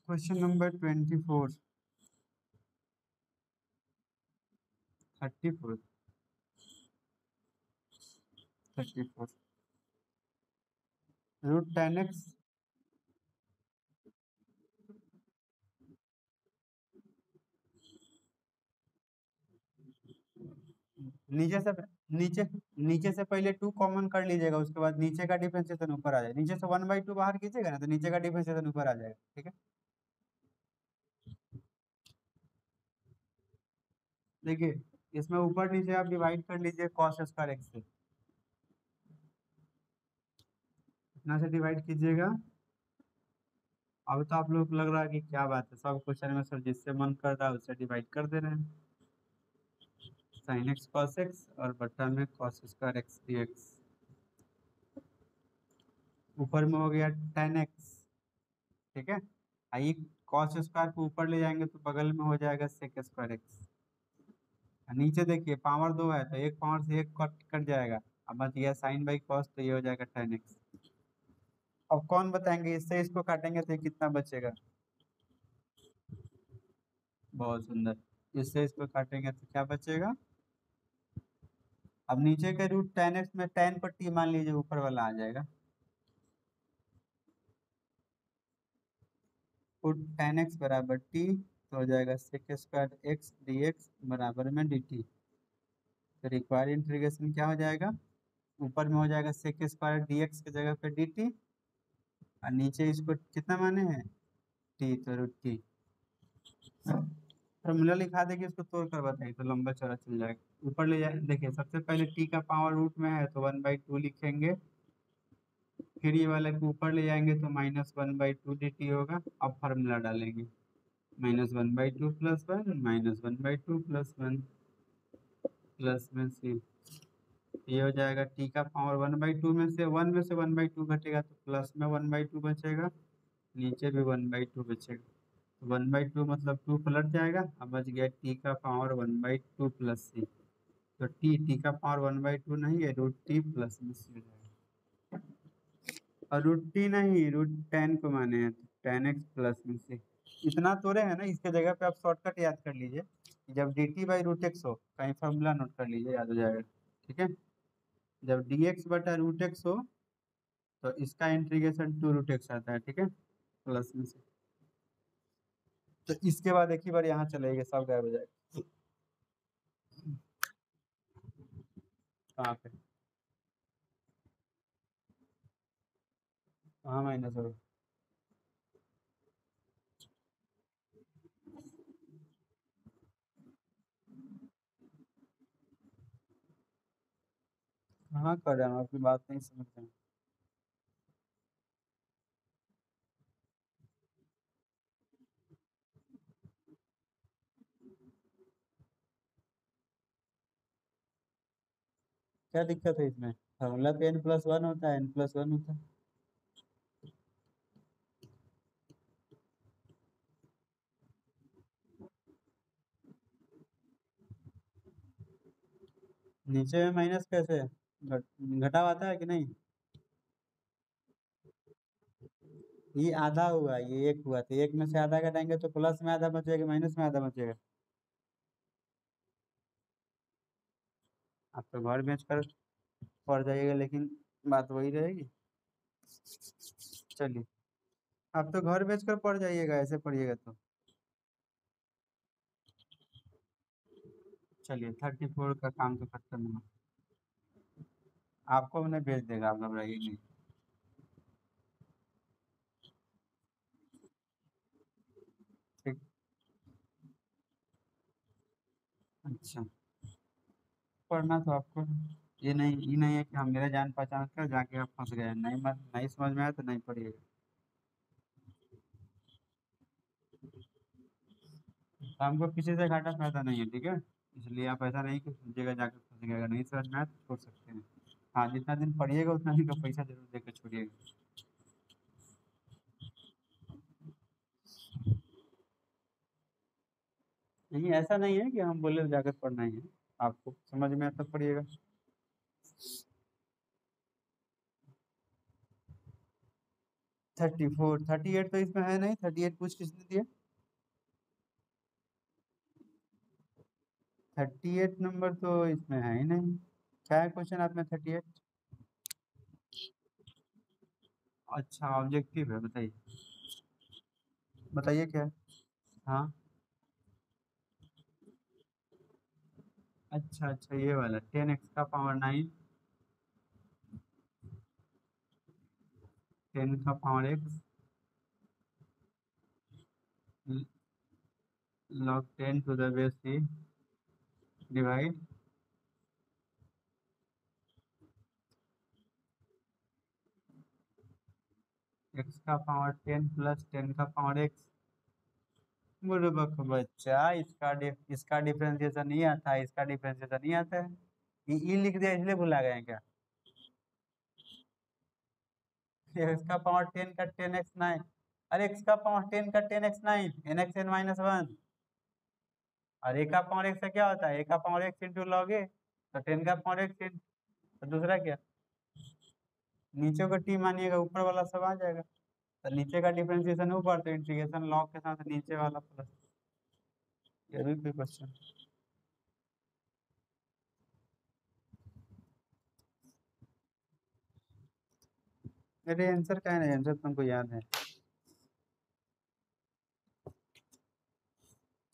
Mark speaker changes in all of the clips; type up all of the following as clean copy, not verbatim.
Speaker 1: Question number 24 34 34 root 10x नीचे से नीचे नीचे से पहले 2 कॉमन कर लीजिएगा, उसके बाद नीचे का डिफरेंशिएशन ऊपर आ जाएगा। नीचे से 1/2 बाहर कीजिएगा ना, तो नीचे का डिफरेंशिएशन ऊपर आ जाएगा। ठीक है, देखिए इसमें ऊपर नीचे आप डिवाइड कर लीजिए cos स्क्वायर x से। इतना से डिवाइड कीजिएगा। अब तो आप लोग लग रहा है कि क्या बात है, सब क्वेश्चन में सर जिससे मन कर रहा है उससे डिवाइड कर दे रहे हैं। sin x cos x और बट्टा में cos स्क्वायर x dx। ऊपर में हो गया 10x। ठीक है, आई cos स्क्वायर को ऊपर ले जाएंगे तो बगल में हो जाएगा sec स्क्वायर x। नीचे देखिए पावर 2 है तो एक पावर से एक कट कट जाएगा। अब बच गया साइन बाई कॉस, तो ये हो जाएगा 10x। अब कौन बताएंगे इससे इसको काटेंगे तो ये कितना बचेगा? बहुत सुंदर। इससे इसको काटेंगे तो क्या बचेगा? अब नीचे के रूट 10x में 10 पर t मान लीजिए, ऊपर वाला आ जाएगा। पुट 10x बराबर t, तो हो जाएगा sec स्क्वायर x dx बराबर में dt। तो रिक्वायर्ड इंटीग्रेशन क्या हो जाएगा? ऊपर में हो जाएगा sec स्क्वायर dx की जगह पे dt, और नीचे इसको कितना माने हैं t, तो रूट t। फॉर्मूला लिखा देंगे, इसको तोड़ कर बताइए तो लंबा चौड़ा चल जाएगा। ऊपर ले जाए, देखिए सबसे पहले टी का पावर रूट में है तो 1/2 लिखेंगे। फिर ये वाले को ऊपर ले जाएंगे तो -1/2 dt होगा। अब फार्मूला डालेंगे, -1/2 + 1 -1/2 + 1 प्लस में सी। ये हो जाएगा टी का पावर 1/2 में से 1/2 घटेगा तो प्लस में 1/2 बचेगा, नीचे भी 1/2 बचेगा। 1/2 मतलब 2 पलट जाएगा। अब बच गया टी का पावर 1/2 + सी। तो टी का पावर 1/2 नहीं है, रूट टी प्लस में सी हो जाएगा। और रूट टी नहीं, रूट 10 को माने हैं तो 10x प्लस में सी। इतना तोड़े है ना, इसके जगह पे आप शॉर्टकट याद कर लीजिए। जब D T by root X हो, कहीं फॉर्मूला नोट कर लीजिए, याद हो जाएगा। ठीक है, जब डी एक्स बटा रूट एक्स हो तो इसका इंटीग्रेशन 2 रूट एक्स आता है। ठीक है, प्लस में से। तो इसके बाद एक ही बार यहाँ चलेगा, सब गायब हो जाएगा। कहाँ पे? कहाँ माइनस होगा? कहाँ कर रहे हैं, हम आपकी बात नहीं समझ रहे हैं। क्या दिक्कत है इसमें? फॉर्मूला पे n+1 होता है, n+1 होता है। नीचे में माइनस कैसे है? घटाव आता है कि नहीं? ये आधा हुआ, ये एक हुआ, तो एक में से आधा घटाएंगे तो प्लस में आधा बचेगा, माइनस में आधा बचेगा। आप तो घर बेच कर पड़ जाइएगा, लेकिन बात वही रहेगी। चलिए, आप तो घर बेच कर पड़ जाइएगा, ऐसे पढ़िएगा तो। चलिए 34 का काम तो खत्म हुआ। आपको मैंने भेज देगा, आप घबराइए नहीं। ठीक। अच्छा, पढ़ना तो आपको, ये नहीं है कि हम मेरे जान पहचान कर जाके आप फंस गए। नहीं, मत नहीं समझ में आया तो नहीं पढ़िएगा। तो हमको किसी से घाटा फायदा नहीं है, ठीक है। इसलिए आप ऐसा नहीं कि सोचिएगा जाकर फंस गए। अगर नहीं समझ में आया तो छोड़ सकते हैं। हाँ, जितना दिन पढ़िएगा उतना दिन का पैसा जरूर देकर छोड़िएगा। नहीं, ऐसा नहीं है कि हम बोले तो जाकर पढ़ना ही है। आपको समझ में आता पढ़िएगा। 34, 38 तो इसमें है नहीं। 38 पूछ किसने दिया? 38 नंबर तो इसमें है ही नहीं। क्या है क्वेश्चन आप में 38? अच्छा ऑब्जेक्टिव है, बताइए। बताइए क्या है? हाँ, अच्छा अच्छा ये वाला 10 x⁻⁹ 10 का power x log 10 to the base 3 divide x⁻10 plus 10 का पावर x। बुर्बक बच्चा, इसका डिफरेंशिएशन नहीं आता है, इसका डिफरेंशिएशन नहीं आता है। ये ई लिख दिया इसलिए भुला गए क्या? x⁻10 का 10 x 9। अरे x⁻10 का 10 x 9 n(x(n−1)। और a⁻x से क्या होता है? a⁻x इंटू लॉग ए। तो 10 का पावर x तो दूसरा क्या? नीचे का टी मानिएगा, ऊपर वाला सब आ जाएगा। तो नीचे का डिफरेंशिएशन ऊपर, तो इंटीग्रेशन लॉग के साथ नीचे वाला प्लस। ये भी कोई क्वेश्चन? अरे आंसर क्या है ना, आंसर तुमको याद है।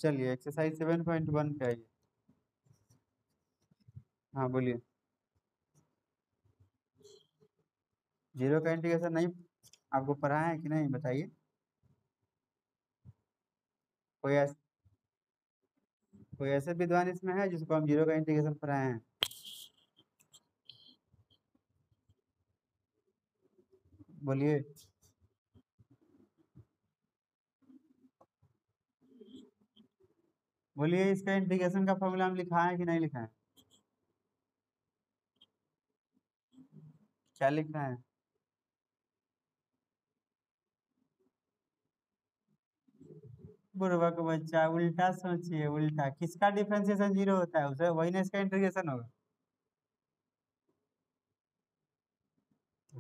Speaker 1: चलिए एक्सरसाइज 7.1 पे आइए। हाँ बोलिए। जीरो का इंटीग्रेशन नहीं आपको पढ़ाया है कि नहीं, बताइए। कोई ऐसा कोई ऐसे विद्वान इसमें है जिसको हम जीरो का इंटीग्रेशन पढ़ाए हैं? बोलिए। बोलिए इसका इंटीग्रेशन का फॉर्मूला हम लिखा है कि नहीं लिखा है? क्या लिखा है? बुर्बक बच्चा, उल्टा सोचिए, उल्टा। किसका डिफरेंशिएशन जीरो होता है? उसे वही ना इसका इंटीग्रेशन होगा।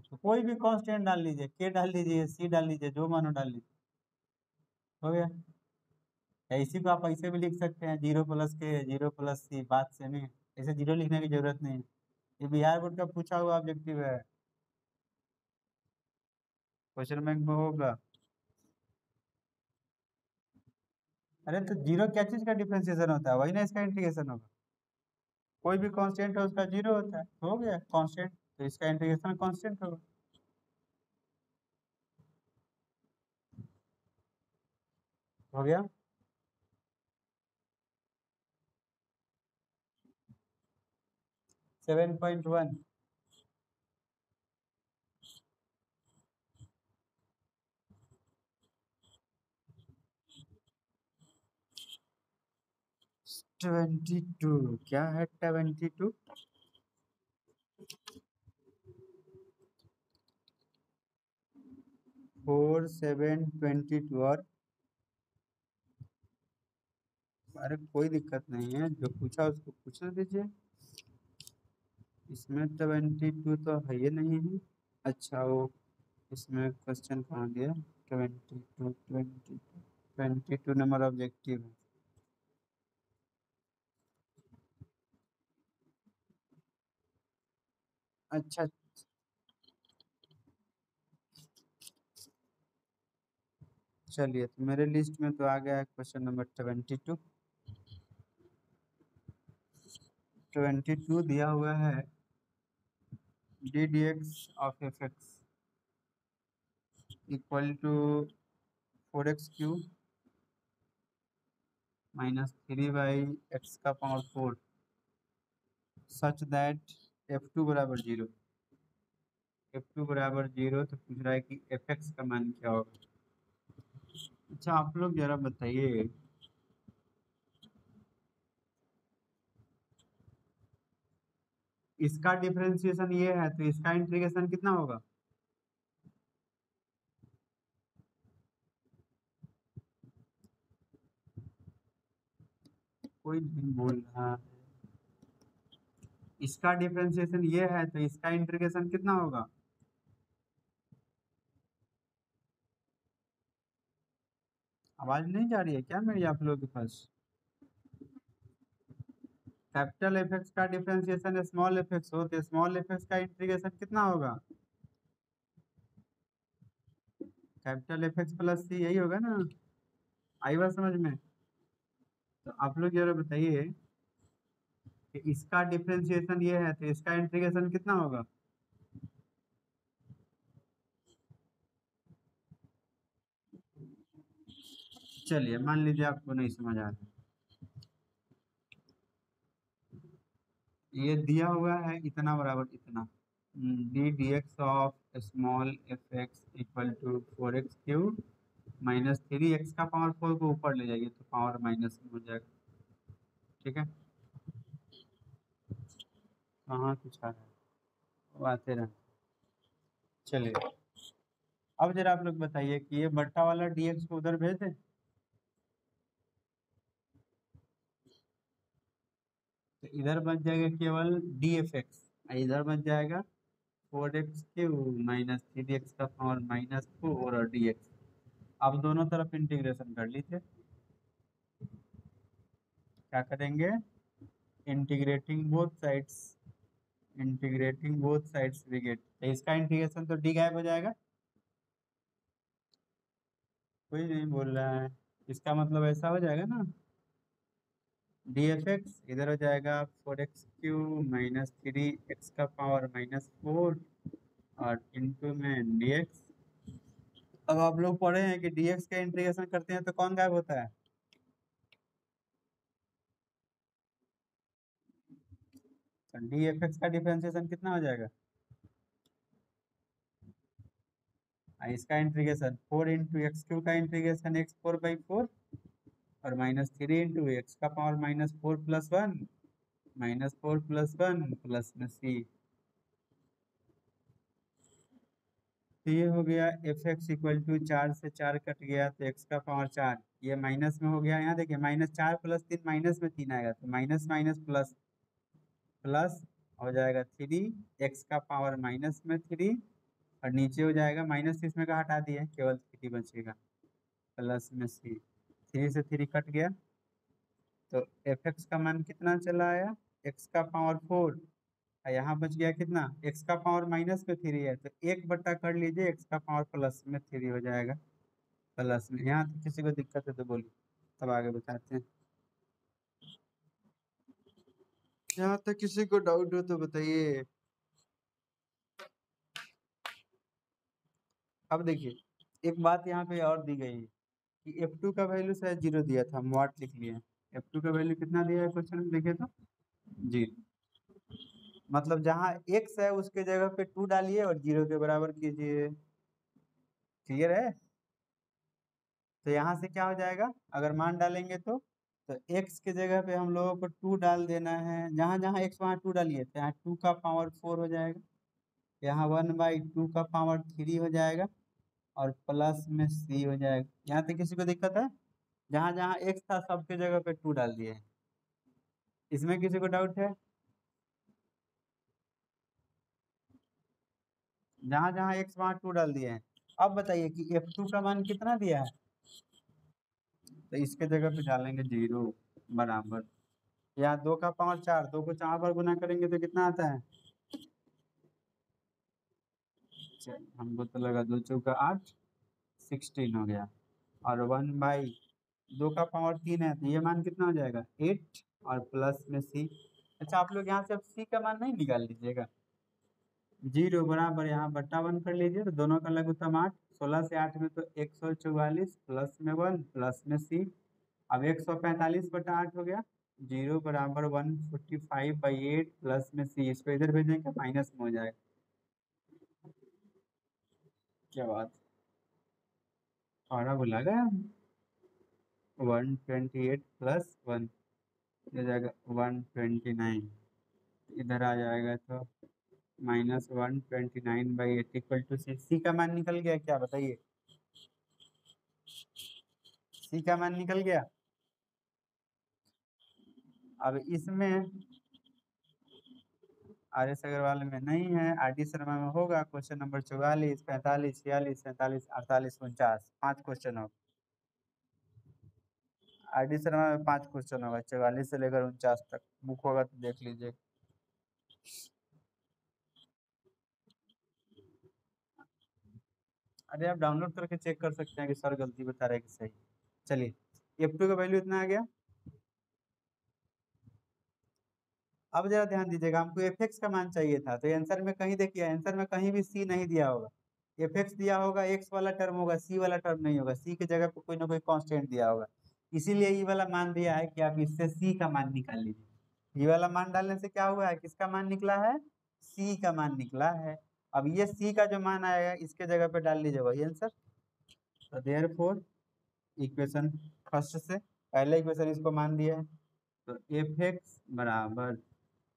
Speaker 1: तो कोई भी कांस्टेंट डाल लीजिए, के डाल लीजिए, सी डाल लीजिए, जो मानो डाल लीजिए, हो गया। या इसी को आप ऐसे भी लिख सकते हैं, जीरो प्लस के, जीरो प्लस सी, बात सेम है। ऐसे जीरो लिखने की जरूरत नहीं है। ये बिहार बोर्ड का पूछा हुआ ऑब्जेक्टिव है, क्वेश्चन बैंक में होगा। अरे तो जीरो क्या चीज का डिफरेंशिएशन होता है? वही ना इसका इंटीग्रेशन होगा। कोई भी कांस्टेंट है उसका जीरो होता है, हो गया कांस्टेंट, तो इसका इंटीग्रेशन कांस्टेंट होगा। हो गया। 7.1। 22 क्या है? 22 4 7 22 और अरे कोई दिक्कत नहीं है, जो पूछा उसको पूछने दीजिए। इसमें 22 तो है ये नहीं है। अच्छा वो इसमें क्वेश्चन कहाँ गया? 22 नंबर ऑब्जेक्टिव है। अच्छा चलिए, तो मेरे लिस्ट में तो आ गया है क्वेश्चन नंबर 22। 22 दिया हुआ है, D D X of F X equal to 4x³ -3/x⁴ such that f2 बराबर 0। f2 बराबर 0 तो पूछ रहा है कि fx का मान क्या होगा। अच्छा आप लोग जरा बताइए, इसका डिफरेंशिएशन ये है तो इसका इंटीग्रेशन कितना होगा? कोई नहीं बोल रहा है। इसका डिफरेंशिएशन ये है तो इसका इंटीग्रेशन कितना होगा? आवाज नहीं जा रही है क्या मेरी आप लोगों के पास? कैपिटल एफ एक्स का डिफरेंशिएशन स्मॉल एफ एक्स हो तो स्मॉल एफ एक्स का इंटीग्रेशन कितना होगा? कैपिटल एफ एक्स प्लस सी, यही होगा ना? आई बात समझ में? तो आप लोग जरा बताइए कि इसका डिफरेंशिएशन ये है तो इसका इंटीग्रेशन कितना होगा? चलिए मान लीजिए आपको नहीं समझ आ रहा, ये दिया हुआ है इतना बराबर इतना, D D X of small F X equal to 4x³ minus 3x का पावर 4 को ऊपर ले जाइए तो पावर माइनस में हो जाएगा। ठीक है, कहाँ कुछ आ रहा है, वो आते रहे। चलिए अब जरा आप लोग बताइए कि ये बट्टा वाला dx को उधर भेज दें, तो इधर बच जाएगा केवल डी एफ एक्स, इधर बच जाएगा 4x³ माइनस 3x का पावर माइनस 4 और dx। अब दोनों तरफ इंटीग्रेशन कर लीजिए। क्या करेंगे? Integrating both sides, integrating both sides we get, तो इसका इंटीग्रेशन तो डी गायब हो जाएगा। कोई नहीं बोल रहा है, इसका मतलब ऐसा हो जाएगा ना, डी एफ एक्स इधर हो जाएगा 4x³ माइनस 3x का पावर माइनस 4 और इंटू में dx। अब आप लोग पढ़े हैं कि dx का इंटीग्रेशन करते हैं तो कौन गायब होता है? तो डी एफ एक्स का डिफरेंशिएशन कितना हो जाएगा? इसका इंटीग्रेशन 4 इंटू x³ का इंटीग्रेशन x4/4 और माइनस 3 इंटू एक्स का power minus 4 plus 1 minus 4 plus 1 plus में सी। तो ये हो गया एफ एक्स इक्वल टू 4 से 4 कट गया तो एक्स का पावर 4, ये माइनस में हो गया। यहाँ देखिए माइनस 4 प्लस 3 माइनस में 3 आएगा तो माइनस माइनस प्लस प्लस हो जाएगा 3, एक्स का पावर माइनस में 3 और नीचे हो जाएगा माइनस, इसमें का हटा दिए केवल 3 बचेगा प्लस में सी। 3 से 3 कट गया तो एफ एक्स का मान कितना चला आया? एक्स का पावर 4, यहाँ बच गया कितना? एक्स का पावर माइनस में 3 है तो 1 बट्टा कर लीजिए एक्स का पावर प्लस में 3 हो जाएगा प्लस में। यहाँ तो किसी को दिक्कत है तो बोलिए, तब आगे बताते हैं। यहाँ तक किसी को डाउट हो तो बताइए। अब देखिए एक बात यहाँ पे और दी गई है कि F2 का वैल्यू शायद 0 दिया था, हम वाट लिख लिए। F2 का वैल्यू कितना दिया है क्वेश्चन में देखे तो? जी, मतलब जहाँ x है उसके जगह पे 2 डालिए और 0 के बराबर कीजिए। क्लियर है? तो यहाँ से क्या हो जाएगा अगर मान डालेंगे तो x के जगह पे हम लोगों को 2 डाल देना है, जहाँ जहाँ x वहाँ 2 डालिए तो यहाँ 2 का पावर 4 हो जाएगा, यहाँ 1/2 का पावर 3 हो जाएगा और प्लस में c हो जाएगा। यहाँ तक किसी को दिक्कत है? जहाँ जहाँ x था सबके जगह पे 2 डाल दिए, इसमें किसी को डाउट है? जहाँ जहाँ x वहाँ 2 डाल दिए हैं। अब बताइए कि F2 का मान कितना दिया है, तो इसके जगह पे डालेंगे 0 बराबर, यहाँ 2 का पावर 4, 2 को 4 बार गुना करेंगे तो कितना आता है? हमको तो लगा 2 चौका 8, 16 हो गया और 1/2 का पावर 3 है तो ये मान कितना हो जाएगा 8 और प्लस में c। अच्छा आप लोग यहाँ से अब c का मान नहीं निकाल लीजिएगा, 0 बराबर यहाँ बट्टा 1 कर लीजिए तो दोनों का लघुत्तम 8, 16 से 8 में तो 144 प्लस में 1 प्लस में c। अब 145/8 हो गया, 0 बराबर 145/8 प्लस में c, इसको इधर भेजेंगे माइनस में हो जाएगा। क्या बात, और भुला गया, 128 प्लस 1 हो जाएगा 129, इधर आ जाएगा तो -129/8 इक्वल टू सी का मान निकल गया क्या बताइए? सी का मान निकल गया। अब इसमें आर एस अग्रवाल में नहीं है, आर डी शर्मा में होगा। क्वेश्चन नंबर 44, 45, 46, 47, 48, 49, 5 क्वेश्चन हो। आरडी शर्मा में 5 क्वेश्चन होगा, 44 से लेकर 49 तक। बुक होगा तो देख लीजिए। अरे आप डाउनलोड करके चेक कर सकते हैं कि सर गलती बता रहे हैं कि सही। चलिए, F2 का वैल्यू इतना आ गया। अब जरा ध्यान दीजिएगा, हमको Fx का मान चाहिए था, तो आंसर में कहीं देखिए, आंसर में कहीं भी C नहीं दिया होगा। Fx दिया होगा, x वाला टर्म होगा, C वाला टर्म नहीं होगा। C की जगह पर कोई ना कोई कांस्टेंट दिया होगा, इसीलिए ये वाला मान दिया है कि आप इससे C का मान निकाल लीजिए। ये वाला मान डालने से क्या हुआ है, किसका मान निकला है, C का मान निकला है। अब ये C का जो मान आएगा इसके जगह पे डाल लीजिए वही आंसर। तो देयरफॉर इक्वेशन फर्स्ट से पहले इक्वेशन इसको मान दिया है, तो Fx बराबर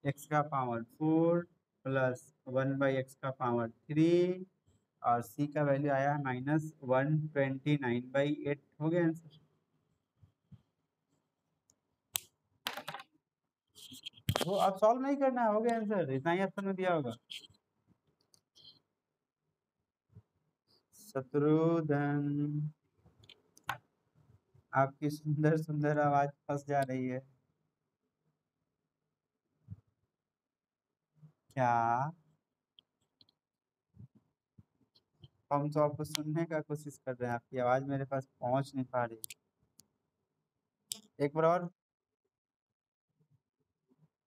Speaker 1: x का पावर 4 प्लस 1/x⁻³ और c का वैल्यू आया है -129/8। हो गया आंसर। वो अब सॉल्व नहीं करना है, हो गया आंसर, इतना ही ऑप्शन में दिया होगा। शत्रुघ्न, आपकी सुंदर सुंदर आवाज फंस जा रही है क्या? हम तो आपको सुनने का कोशिश कर रहे हैं, आपकी आवाज मेरे पास पहुंच नहीं पा रही। एक बार और।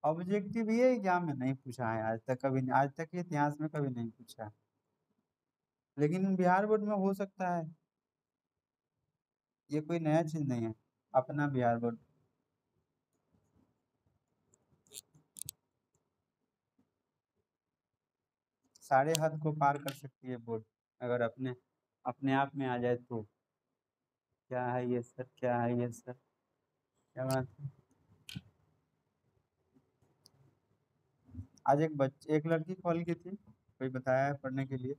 Speaker 1: ऑब्जेक्टिव ये एग्जाम में नहीं पूछा है आज तक, कभी आज तक के इतिहास में कभी नहीं पूछा है, लेकिन बिहार बोर्ड में हो सकता है। ये कोई नया चीज नहीं है, अपना बिहार बोर्ड। सारे हद को पार कर सकती है बोर्ड, अगर अपने अपने आप में आ जाए तो। क्या है ये सर, क्या है ये सर, क्या बात है? आज एक लड़की कॉल की थी, कोई बताया है पढ़ने के लिए।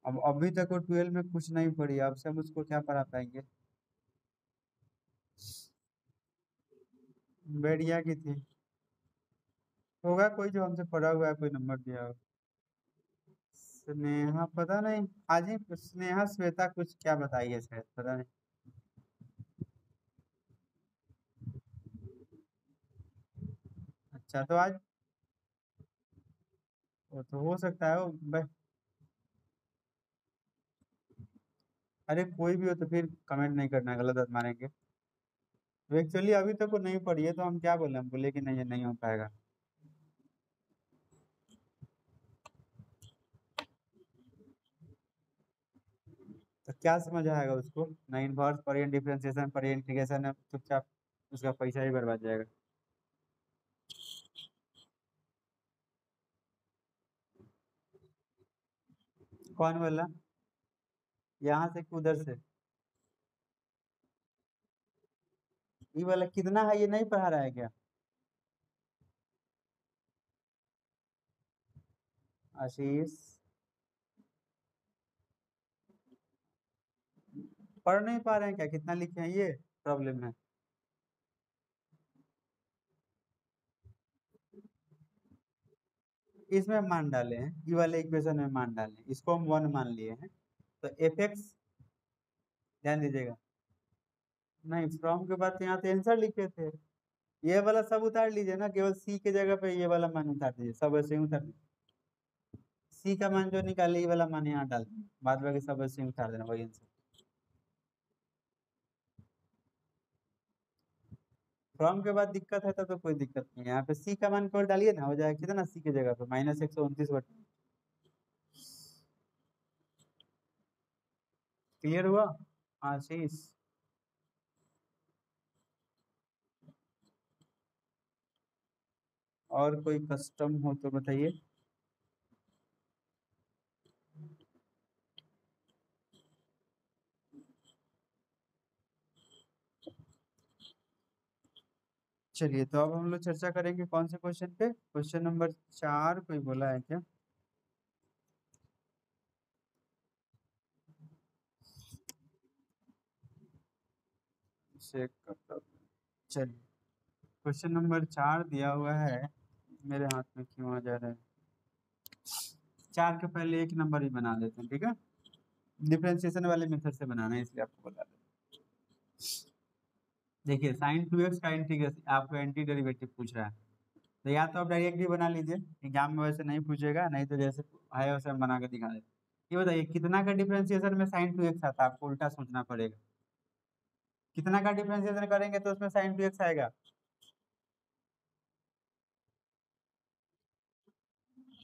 Speaker 1: अब अभी तक वो 12 में कुछ नहीं पढ़ी, अब से हम उसको क्या पढ़ा पाएंगे। बेड़िया की थी, होगा कोई जो हमसे पढ़ा हुआ है, कोई नंबर दिया हो। स्नेहा पता नहीं, आज ही स्नेहा श्वेता कुछ क्या बताई है शायद, पता नहीं। अच्छा तो आज, वो तो हो सकता है वो अरे कोई भी हो तो फिर कमेंट नहीं करना, गलत मानेंगे। तो एक्चुअली अभी तक वो नहीं पढ़ी है, तो हम क्या बोले, हम बोले कि नहीं ये नहीं हो पाएगा। तो क्या समझ आएगा उसको, ना इनवर्स पढ़िए, डिफरेंशिएशन पढ़िए, इंटीग्रेशन है, चुपचाप उसका पैसा ही बर्बाद जाएगा। कौन वाला, यहाँ से कि उधर से? ये वाला कितना है, ये नहीं पढ़ा रहा है क्या आशीष? पढ़ नहीं पा रहे हैं क्या, कितना लिखे हैं, ये प्रॉब्लम है। इसमें हम मान डाले हैं, ये वाले इक्वेशन में मान डाले हैं, इसको हम 1 मान लिए हैं। तो Fx, ध्यान दीजिएगा, नहीं फ्रॉम के बाद यहाँ तो आंसर लिखे थे, ये वाला सब उतार लीजिए ना, केवल सी के जगह पे ये वाला मान उतार दीजिए, सब ऐसे ही उतार दीजिए। सी का मान जो निकाले ये वाला मान यहाँ डाल दीजिए, बाद बाकी सब ऐसे ही उतार देना, वही आंसर। फ्रॉम के बाद दिक्कत है तो कोई दिक्कत नहीं है, यहाँ पे सी का मान केवल डालिए ना, हो जाएगा कितना सी की जगह पे -129। क्लियर हुआ आशीष? और कोई कस्टम हो तो बताइए। चलिए, तो अब हम लोग चर्चा करेंगे कौन से क्वेश्चन पे, क्वेश्चन नंबर 4 कोई बोला है क्या? चेक करता हूँ। चलिए, क्वेश्चन नंबर 4 दिया हुआ है, मेरे हाथ में क्यों आ जा रहा है। 4 के पहले एक नंबर ही बना देते हैं, ठीक है, डिफरेंशिएशन वाले मेथड से बनाना है, इसलिए आपको बता दें। देखिए साइन 2x का इंटीग्रेशन आपको एंटी डेरिवेटिव पूछ रहा है, तो या तो आप डायरेक्ट भी बना लीजिए, एग्जाम में वैसे नहीं पूछेगा, नहीं तो जैसे है वैसे हम बना के दिखा देते। ये बताइए कितना का डिफरेंशिएशन में साइन 2x आता है, आपको उल्टा सोचना पड़ेगा। कितना का डिफरेंशिएशन करेंगे तो उसमें साइन 2x आएगा?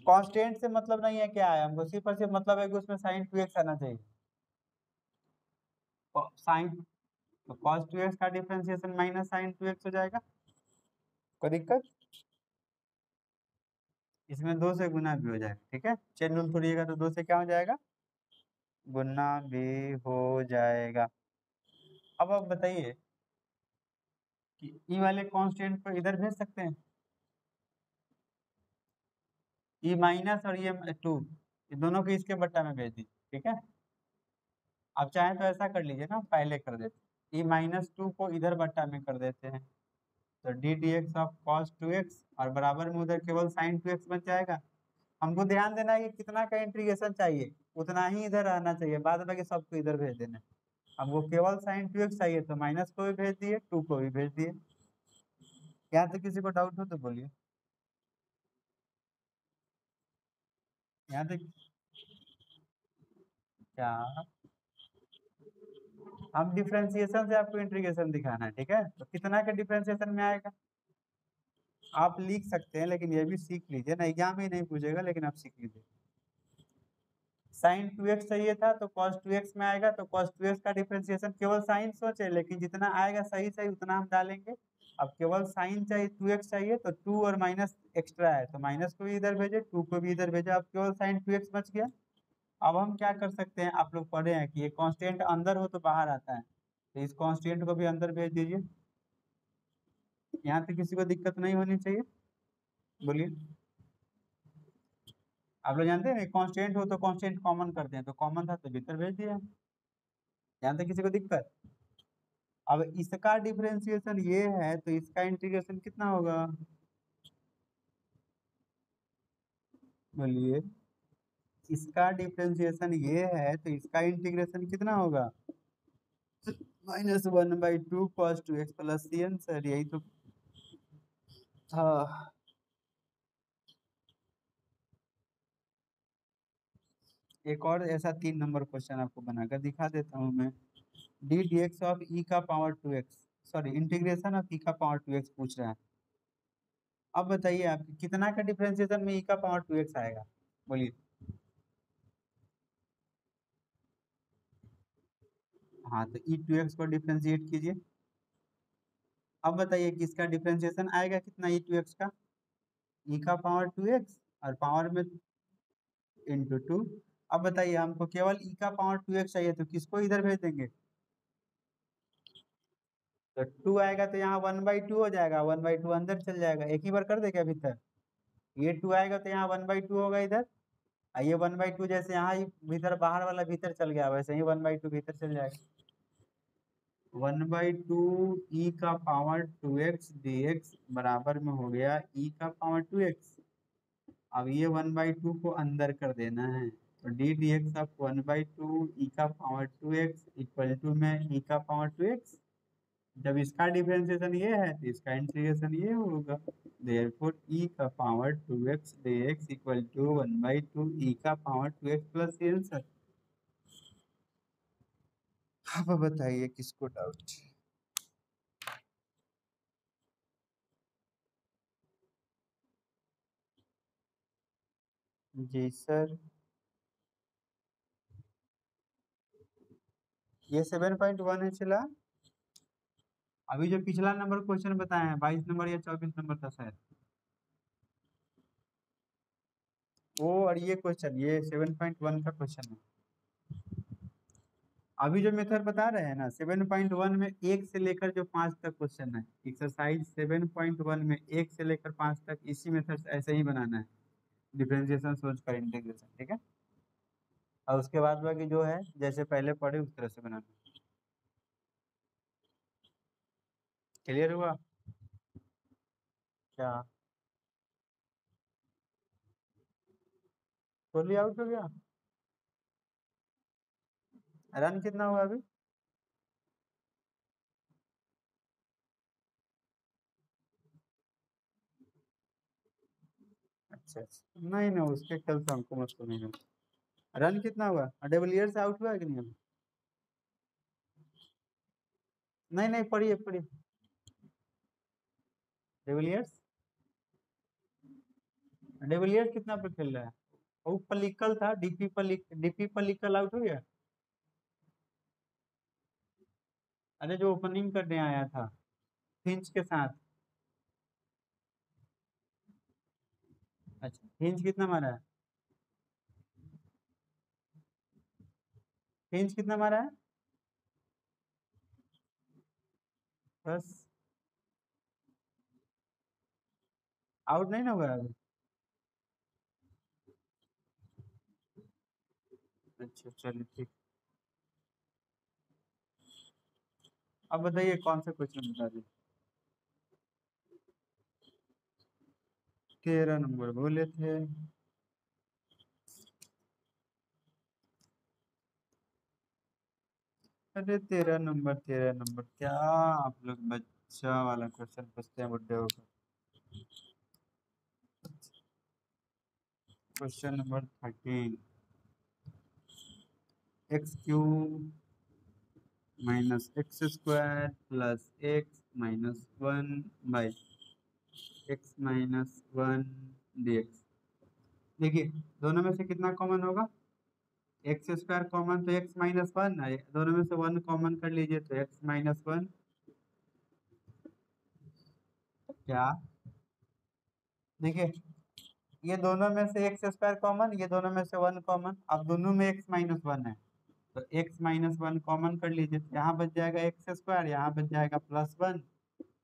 Speaker 1: कांस्टेंट से मतलब नहीं है क्या है, हमको सिर्फ और सिर्फ मतलब है कि उसमें साइन 2x आना चाहिए। साइन तो cos 2x का डिफरेंशिएशन माइनस साइन 2x हो जाएगा, कोई दिक्कत? इसमें दो से गुना भी हो जाएगा, ठीक है, चेन रूल छोड़िएगा तो दो से क्या हो जाएगा, गुना भी हो जाएगा। अब आप बताइए कि ई वाले कांस्टेंट को इधर भेज सकते हैं, ई माइनस और ये 2, ये दोनों को इसके बट्टा में भेज दीजिए, ठीक है। आप चाहें तो ऐसा कर लीजिए ना, पहले कर देते, ई माइनस 2 को इधर बट्टा में कर देते हैं, तो D D X of cos 2x और बराबर में उधर केवल साइन 2x बच जाएगा। हमको ध्यान देना है कि कितना का इंटीग्रेशन चाहिए, उतना ही इधर आना चाहिए, बाद बाकी सबको इधर भेज देना है। हमको केवल साइन 2x चाहिए तो माइनस को भी भेज दिए, 2 को भी भेज दिए। यहाँ तक किसी को डाउट हो तो बोलिए, यहाँ तक क्या, हम डिफरेंशिएशन से आपको इंटीग्रेशन दिखाना है, ठीक है, तो कितना का डिफरेंशिएशन में आएगा आप लिख सकते हैं, लेकिन ये भी सीख लीजिए ना, एग्जाम में नहीं पूछेगा लेकिन आप सीख लीजिए। साइन 2x चाहिए था तो cos 2x में आएगा, तो cos 2x का डिफरेंशिएशन केवल साइन सोचे, लेकिन जितना आएगा सही सही उतना हम डालेंगे। अब केवल साइन चाहिए 2x चाहिए तो 2 और माइनस एक्स्ट्रा है तो माइनस को भी इधर भेजे, 2 को भी इधर भेजे, अब केवल साइन 2x बच गया। अब हम क्या कर सकते हैं, आप लोग पढ़े हैं कि ये कांस्टेंट अंदर हो तो बाहर आता है, तो इस कांस्टेंट को भी अंदर भेज दीजिए। यहाँ पे किसी को दिक्कत नहीं होनी चाहिए, बोलिए। आप लोग जानते हैं कांस्टेंट हो तो कांस्टेंट कॉमन करते हैं, तो कॉमन था तो भीतर भेज दिया। यहाँ तक किसी को दिक्कत? अब इसका डिफरेंशिएशन ये है तो इसका इंटीग्रेशन कितना होगा, बोलिए। इसका डिफरेंशिएशन ये है तो इसका इंटीग्रेशन कितना होगा, -1/2 cos 2x plus cn, sir यही तो था। एक और ऐसा 3 नंबर क्वेश्चन आपको बनाकर दिखा देता हूँ मैं। D D X of E का power 2x, sorry integration of E का पावर 2x पूछ रहा है। अब बताइए आप कितना का डिफरेंशिएशन में ई का पावर 2x आएगा, बोलिए। हाँ तो ई 2x को डिफरेंशिएट कीजिए। अब बताइए कि इसका डिफरेंशिएशन आएगा कितना ई 2x का, ई का पावर 2x और पावर में इंटू 2। अब बताइए हमको केवल ई का पावर 2x चाहिए तो किसको इधर भेज देंगे, तो 2 आएगा तो यहाँ 1/2 हो जाएगा, 1/2 अंदर चल जाएगा, एक ही बार कर देगा भीतर। ये 2 आएगा तो यहाँ 1/2 होगा इधर, और ये 1/2 जैसे यहाँ ही भीतर बाहर वाला भीतर चल गया वैसे ही 1/2 भीतर चल जाएगा। 1/2 ई का पावर 2x dx बराबर में हो गया ई का पावर 2x। अब ये 1/2 को अंदर कर देना है, तो D D X of 1/2 E का पावर 2x इक्वल टू में ई का पावर 2x। जब इसका डिफरेंशिएशन ये है तो इसका इंटीग्रेशन ये होगा, देयरफॉर ई का power 2x dx equal to 1/2 E का power 2x plus c answer. अब बताइए किसको डाउट? जी सर, ये 7.1 है चला। अभी जो पिछला नंबर क्वेश्चन बताए हैं 22 नंबर या 24 नंबर था शायद, वो और ये क्वेश्चन ये 7.1 का क्वेश्चन है। अभी जो मेथड बता रहे हैं ना 7.1 में 1 से लेकर जो 5 तक क्वेश्चन है, एक्सरसाइज 7.1 में 1 से लेकर 5 तक इसी मेथड से ऐसे ही बनाना है, डिफरेंशिएशन सोच कर इंटीग्रेशन, ठीक है। और उसके बाद बाकी जो है जैसे पहले पढ़े उस तरह से बनाना। क्लियर हुआ क्या? टोटली आउट हो गया, रन कितना हुआ अभी? अच्छा अच्छा, नहीं नहीं उसके ख्याल से हमको मत सुनिए। रन कितना हुआ, डिविलियर्स से आउट हुआ है कि नहीं अभी? नहीं नहीं, पढ़िए पढ़िए। डिविलियर्स, डिविलियर्स कितना पे खेल रहा है? वो पल्लिकल था, डीपी पल्लिकल आउट हो गया। अरे जो ओपनिंग करने आया था फिंच के साथ। अच्छा, फिंच कितना मारा है? फिंच कितना मारा है? बस, आउट नहीं ना हुआ है अभी? अच्छा चलिए ठीक। अब बताइए कौन सा क्वेश्चन बता दिए। 13 नंबर बोले थे। अरे 13 नंबर, 13 नंबर क्या आप लोग बच्चा वाला क्वेश्चन पूछते हैं बुड्ढे होकर। Question number 13। X cube minus x square plus x minus one by x minus one D x. देखिए दोनों में से कितना कॉमन होगा? एक्स स्क्वायर कॉमन तो एक्स माइनस वन है, दोनों में से वन कॉमन कर लीजिए तो एक्स माइनस वन। क्या? देखिए ये दोनों में से एक्स स्क्वायर कॉमन, ये दोनों में से वन कॉमन, अब दोनों में एक्स माइनस वन है तो एक्स माइनस वन कॉमन कर लीजिए तो यहाँ बच जाएगा एक्स स्क्वायर, यहाँ बच जाएगा प्लस वन,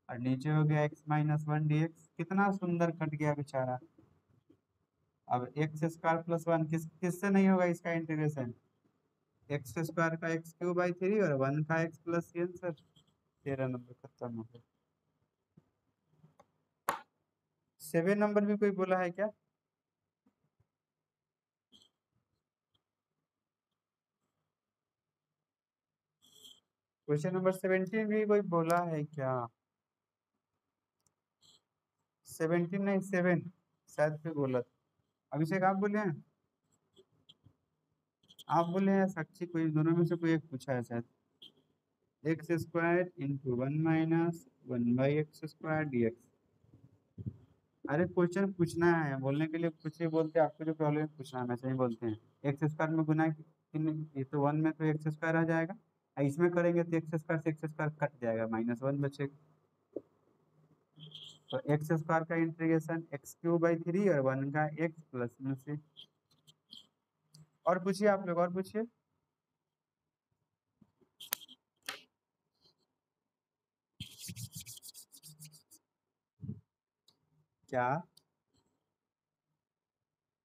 Speaker 1: और नीचे हो गया x minus one D x. कितना सुंदर कट गया बेचारा। अब एक्स स्क्वायर प्लस वन किससे नहीं होगा इसका इंटीग्रेशन? एक्स स्क्वायर का एक्स क्यूब बाई थ्री और वन का एक्स प्लस ये आंसर। 13 नंबर खत्म हो गया। 7 नंबर भी कोई बोला है क्या? क्वेश्चन नंबर 17 भी कोई बोला है क्या? 17 नहीं 7 शायद कोई बोला था। अभिषेक आप बोले हैं? आप बोले हैं साक्षी, कोई दोनों में से कोई एक पूछा है शायद। X square into one minus one by x square D x. अरे क्वेश्चन पूछना है, बोलने के लिए कुछ ही बोलते हैं, आपको जो प्रॉब्लम है पूछना है, वैसे ही बोलते हैं। एक्स स्क्वायर में गुना ये तो वन में तो एक्स स्क्वायर आ जाएगा, और इसमें करेंगे तो एक्स स्क्वायर से एक्स स्क्वायर कट जाएगा, माइनस वन बचेगा। तो एक्स स्क्वायर का integration x cube by three और वन का एक्स प्लस में से। और पूछिए आप लोग, और पूछिए। क्या?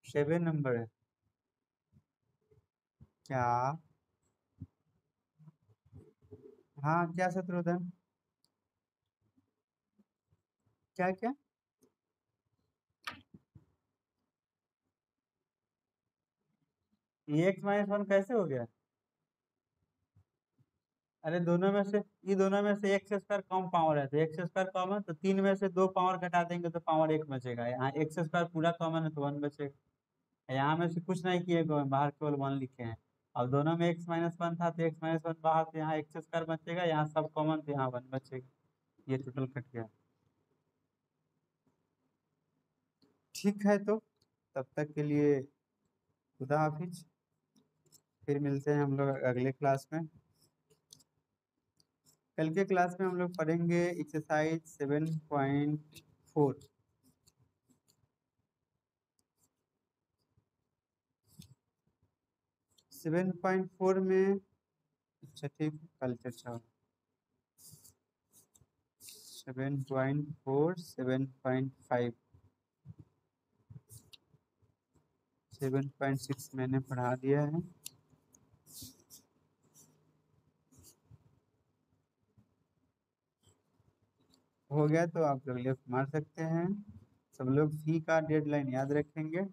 Speaker 1: 7 नंबर है क्या? हाँ क्या शत्रुघ्न? क्या क्या? ये एक्स माइनस वन कैसे हो गया? अरे दोनों में से, ये दोनों में से एक्स स्क्वायर कम पावर है तो एक्स स्क्वायर कॉमन, तो तीन में से दो पावर घटा देंगे तो पावर एक बचेगा, यहाँ एक्स स्क्वायर पूरा कॉमन है तो वन बचेगा। यहाँ में से कुछ नहीं किए गए, बाहर केवल वन लिखे हैं। अब दोनों में एक्स माइनस वन था तो एक्स माइनस वन बाहर, तो यहाँ एक्स स्क्वायर बचेगा, यहाँ सब कॉमन तो यहाँ वन बचेगा। ये टोटल कट गया। ठीक है तो तब तक के लिए खुदा हाफिज। फिर मिलते हैं हम लोग अगले क्लास में। कल के क्लास में हम लोग पढ़ेंगे एक्सरसाइज 7.4। 7.4 में, अच्छा ठीक, कल चर्चा हो। 7.4, 7.5, 7.6 मैंने पढ़ा दिया है। हो गया तो आप लोग लेफ्ट मार सकते हैं। सब लोग फी का डेडलाइन याद रखेंगे।